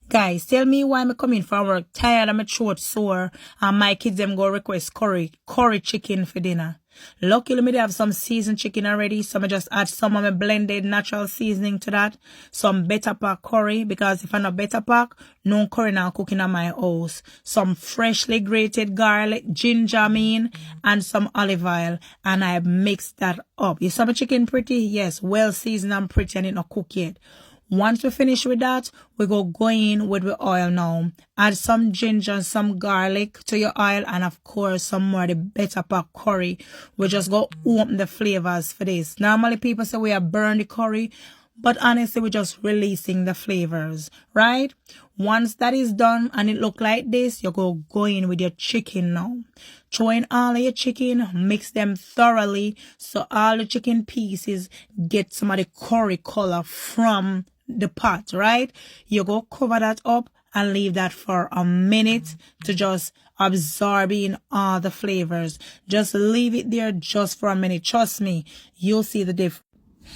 Guys, tell me why I'm coming from work tired and my throat sore and my kids them go request curry chicken for dinner. Luckily, me they have some seasoned chicken already, so I just add some of my blended natural seasoning to that. Some better pack curry, because if I'm not better pack, no curry now cooking at my house. Some freshly grated garlic, ginger and some olive oil, and I mix that up. You saw my chicken pretty? Yes, well seasoned and pretty, and it not cooked yet. Once we finish with that, we go in with the oil now. Add some ginger and some garlic to your oil, and of course some more of the better pack curry. We just go open the flavors for this. Normally people say we are burn the curry, but honestly we're just releasing the flavors, right? Once that is done and it look like this, you go in with your chicken now. Throw in all of your chicken, mix them thoroughly so all the chicken pieces get some of the curry color from the pot, right? You go cover that up and leave that for a minute to just absorb in all the flavors. Just leave it there just for a minute. Trust me, you'll see the difference.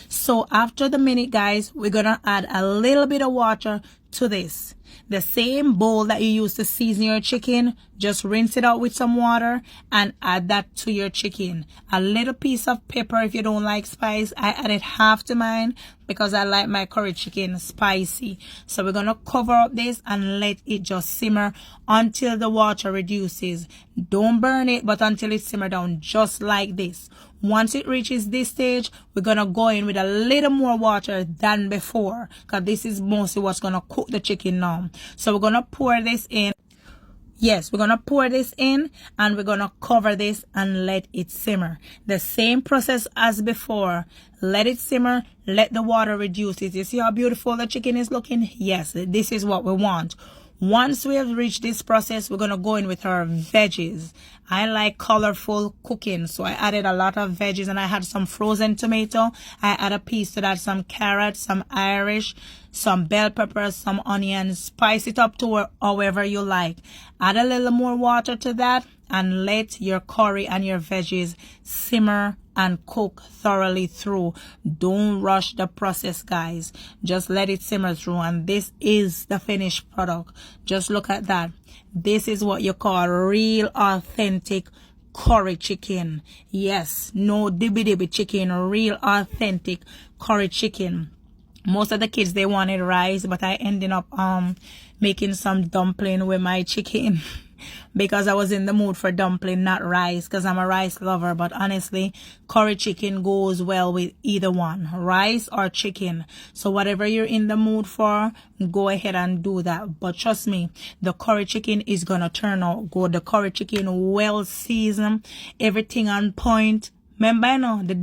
So after the minute, guys, we're gonna add a little bit of water to this. The same bowl that you use to season your chicken, just rinse it out with some water and add that to your chicken. A little piece of pepper if you don't like spice. I added half to mine because I like my curry chicken spicy. So we're gonna cover up this and let it just simmer until the water reduces. Don't burn it, but until it simmer down just like this. Once it reaches this stage, we're gonna go in with a little more water than before, because this is mostly what's gonna cook the chicken now. So we're gonna pour this in. Yes, we're gonna pour this in and we're gonna cover this and let it simmer. The same process as before. Let it simmer, let the water reduce it. You see how beautiful the chicken is looking? Yes, this is what we want. Once we have reached this process, we're gonna go in with our veggies. I like colorful cooking, so I added a lot of veggies, and I had some frozen tomato. I add a piece to that, some carrots, some Irish, some bell peppers, some onions. Spice it up to however you like. Add a little more water to that and let your curry and your veggies simmer and cook thoroughly through. Don't rush the process, guys. Just let it simmer through, and this is the finished product. Just look at that. This is what you call real authentic curry chicken. Yes, no dibby chicken, real authentic curry chicken. Most of the kids, they wanted rice, but I ended up making some dumpling with my chicken because I was in the mood for dumpling, not rice, because I'm a rice lover. But honestly, curry chicken goes well with either one, rice or chicken. So whatever you're in the mood for, go ahead and do that. But trust me, the curry chicken is gonna turn out good. The curry chicken well seasoned, everything on point. Remember, you know, the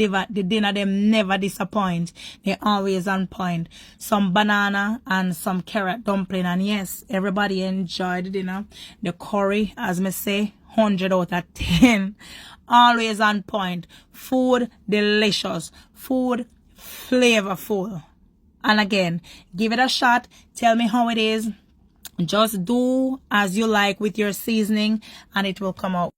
dinner them never disappoint. They always on point. Some banana and some carrot dumpling. And yes, everybody enjoyed the dinner. The curry, as me say, 100 out of 10. Always on point. Food delicious. Food flavorful. And again, give it a shot. Tell me how it is. Just do as you like with your seasoning and it will come out.